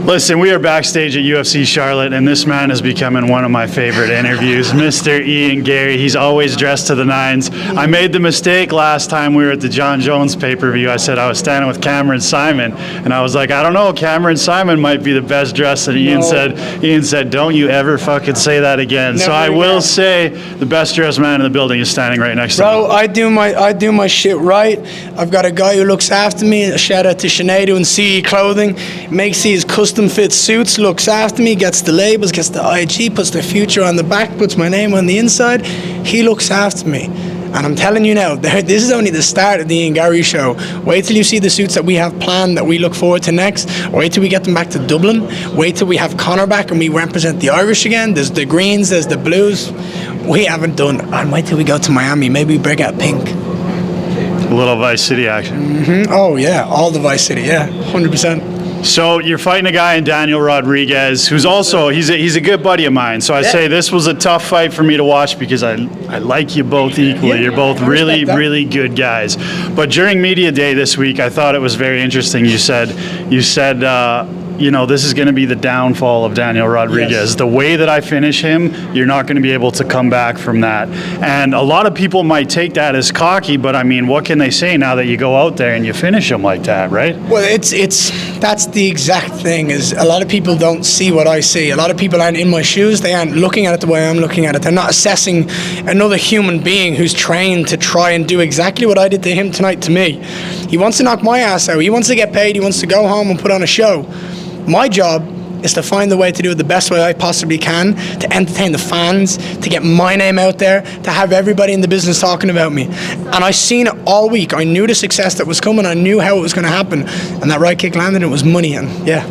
Listen, we are backstage at UFC Charlotte, and this man is becoming one of my favorite interviews. Mr. Ian Garry, he's always dressed to the nines. I made the mistake last time we were at the John Jones pay-per-view. I said I was standing with Cameron Simon, and I was like, I don't know, Cameron Simon might be the best dressed. And Ian said, don't you ever fucking say that again. So I will say the best dressed man in the building is standing right next to me. Bro, I do my shit right. I've got a guy who looks after me. A shout out to Sinead doing CE Clothing. Makes these custom fit suits, looks after me, gets the labels, gets the IG, puts the future on the back, puts my name on the inside. He looks after me. And I'm telling you now, this is only the start of the Ian Garry show. Wait till you see the suits that we have planned that we look forward to next. Wait till we get them back to Dublin. Wait till we have Conor back and we represent the Irish again. There's the greens, there's the blues. We haven't done. And wait till we go to Miami. Maybe we break out pink. A little Vice City action. Oh yeah, all the Vice City, yeah, 100%. So you're fighting a guy in Daniel Rodriguez, who's also he's a good buddy of mine. So I say this was a tough fight for me to watch because I like you both equally. Yeah, you're both really good guys. But during media day this week, I thought it was very interesting. You said this is going to be the downfall of Daniel Rodriguez. Yes. The way that I finish him, you're not going to be able to come back from that. And a lot of people might take that as cocky, but I mean, what can they say now that you go out there and you finish him like that, right? Well, that's the exact thing, is a lot of people don't see what I see. A lot of people aren't in my shoes. They aren't looking at it the way I'm looking at it. They're not assessing another human being who's trained to try and do exactly what I did to him tonight to me. He wants to knock my ass out. He wants to get paid. He wants to go home and put on a show. My job is to find the way to do it the best way I possibly can, to entertain the fans, to get my name out there, to have everybody in the business talking about me. And I seen it all week. I knew the success that was coming. I knew how it was going to happen. And that right kick landed, it was money. And yeah,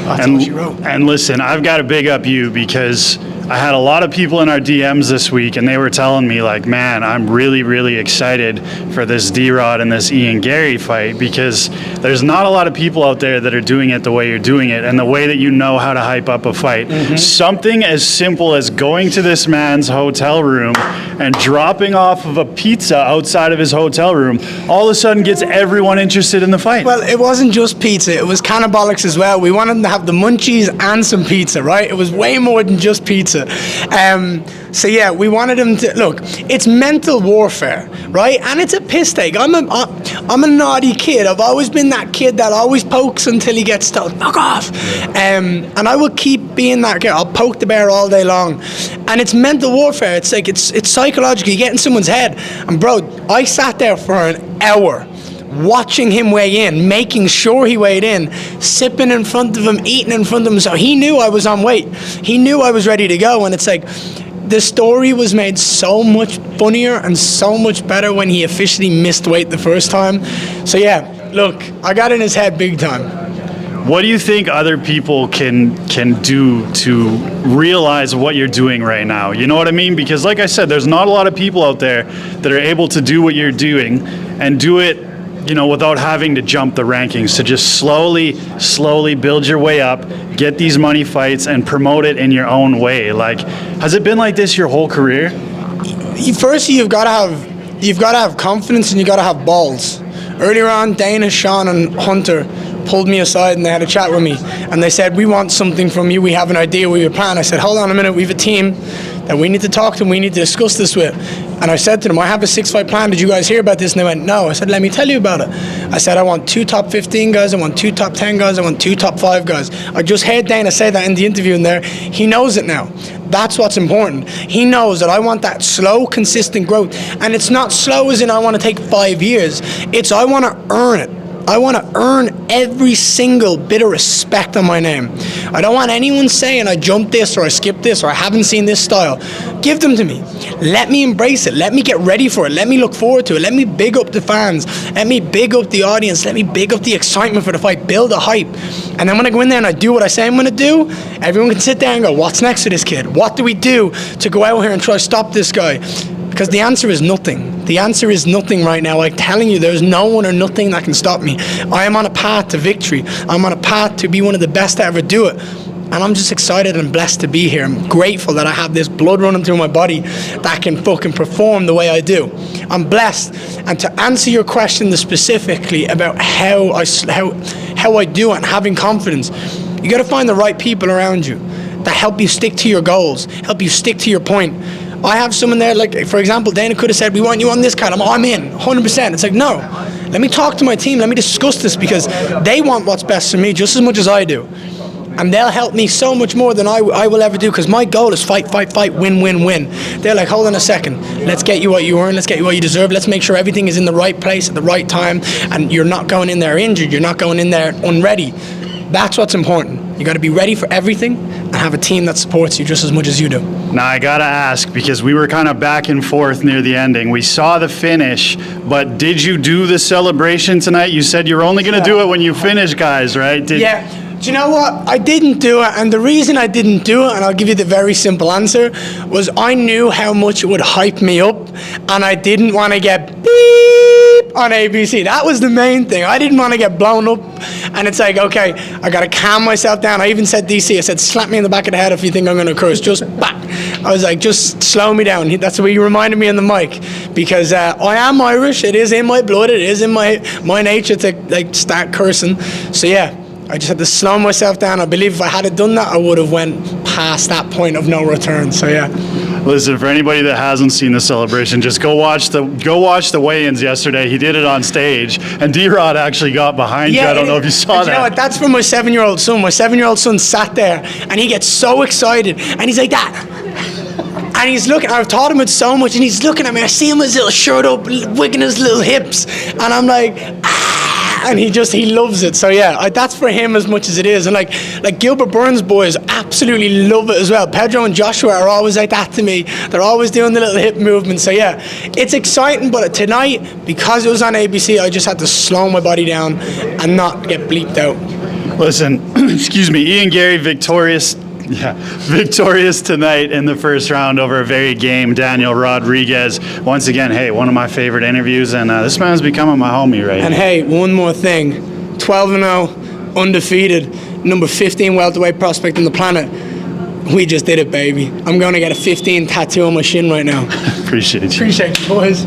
that's what she wrote. And listen, I've got to big up you because I had a lot of people in our DMs this week, and they were telling me, like, man, I'm really excited for this D-Rod and this Ian Garry fight because there's not a lot of people out there that are doing it the way you're doing it and the way that you know how to hype up a fight. Something as simple as going to this man's hotel room and dropping off of a pizza outside of his hotel room all of a sudden gets everyone interested in the fight. Well, it wasn't just pizza. It was cannabolics as well. We wanted them to have the munchies and some pizza, right? It was way more than just pizza. So yeah, we wanted him to look. It's mental warfare, right? And it's a piss take. I'm a naughty kid. I've always been that kid that always pokes until he gets told, knock off. And I will keep being that kid. I'll poke the bear all day long. And it's mental warfare. It's like it's psychological. You get in someone's head. And bro, I sat there for an hour watching him weigh in, making sure he weighed in, sipping in front of him, eating in front of him, so he knew I was on weight. He knew I was ready to go, and it's like, the story was made so much funnier and so much better when he officially missed weight the first time. So yeah, look, I got in his head big time. What do you think other people can do to realize what you're doing right now? You know what I mean? Because like I said, there's not a lot of people out there that are able to do what you're doing and do it without having to jump the rankings, to just slowly build your way up, get these money fights, and promote it in your own way. Like, has it been like this your whole career? First, you've got to have confidence and you got to have balls. Earlier on, Dana, Sean, and Hunter pulled me aside and they had a chat with me, and they said, we want something from you. We have an idea. We have a plan. I said, hold on a minute. We have a team that we need to talk to and we need to discuss this with. And I said to them, I have a 6-fight plan. Did you guys hear about this? And they went, no. I said, let me tell you about it. I said, I want 2 top 15 guys. I want 2 top 10 guys. I want 2 top 5 guys. I just heard Dana say that in the interview in there. He knows it now. That's what's important. He knows that I want that slow, consistent growth. And it's not slow as in I want to take 5 years. It's I want to earn it. I want to earn every single bit of respect on my name. I don't want anyone saying I jumped this or I skipped this or I haven't seen this style. Give them to me. Let me embrace it. Let me get ready for it. Let me look forward to it. Let me big up the fans. Let me big up the audience. Let me big up the excitement for the fight. Build a hype. And then when I go in there and I do what I say I'm going to do, everyone can sit there and go, what's next for this kid? What do we do to go out here and try to stop this guy? Because the answer is nothing. The answer is nothing right now. I'm telling you, there's no one or nothing that can stop me. I am on a path to victory. I'm on a path to be one of the best to ever do it. And I'm just excited and blessed to be here. I'm grateful that I have this blood running through my body that can fucking perform the way I do. I'm blessed. And to answer your question specifically about how I do it and having confidence, You got to find the right people around you that help you stick to your goals, help you stick to your point. I have someone there, like, for example, Dana could have said, we want you on this card. I'm in, 100%. It's like, no. Let me talk to my team. Let me discuss this because they want what's best for me just as much as I do. And they'll help me so much more than I will ever do because my goal is fight, win, win, win. They're like, hold on a second. Let's get you what you earn. Let's get you what you deserve. Let's make sure everything is in the right place at the right time and you're not going in there injured. You're not going in there unready. That's what's important. You got to be ready for everything and have a team that supports you just as much as you do. Now, I got to ask, because we were kind of back and forth near the ending. We saw the finish, but did you do the celebration tonight? You said you were only going to do it when you finish, guys, right? Yeah. Do you know what? I didn't do it, and the reason I didn't do it, and I'll give you the very simple answer, was I knew how much it would hype me up, and I didn't want to get beep on ABC. That was the main thing. I didn't want to get blown up, and it's like, okay, I got to calm myself down. I even said DC, I said, slap me in the back of the head if you think I'm going to curse. Just back. I was like, just slow me down. That's the way you reminded me on the mic, because I am Irish. It is in my blood. It is in my nature to like start cursing. So yeah. I just had to slow myself down. I believe if I had done that, I would have went past that point of no return. So yeah. Listen, for anybody that hasn't seen the celebration, just go watch the weigh-ins yesterday. He did it on stage, and D-Rod actually got behind you. I don't know if you saw that. You know what? That's from my 7-year-old son. My 7-year-old son sat there, and he gets so excited, and he's like that. And he's looking, I've taught him it so much, and he's looking at me. I see him with his little shirt up, wigging his little hips, and I'm like, and he loves it. So yeah, that's for him as much as it is. And like Gilbert Burns' boys absolutely love it as well. Pedro and Joshua are always like that to me. They're always doing the little hip movement. So yeah, it's exciting. But tonight, because it was on ABC, I just had to slow my body down and not get bleeped out. Listen, excuse me, Ian Garry victorious tonight in the first round over a very game Daniel Rodriguez. Once again, hey, one of my favorite interviews, and this man's becoming my homie right now. And hey, one more thing, 12-0, undefeated, number 15 welterweight prospect on the planet. We just did it, baby. I'm going to get a 15 tattoo on my shin right now. Appreciate you. Appreciate you, boys.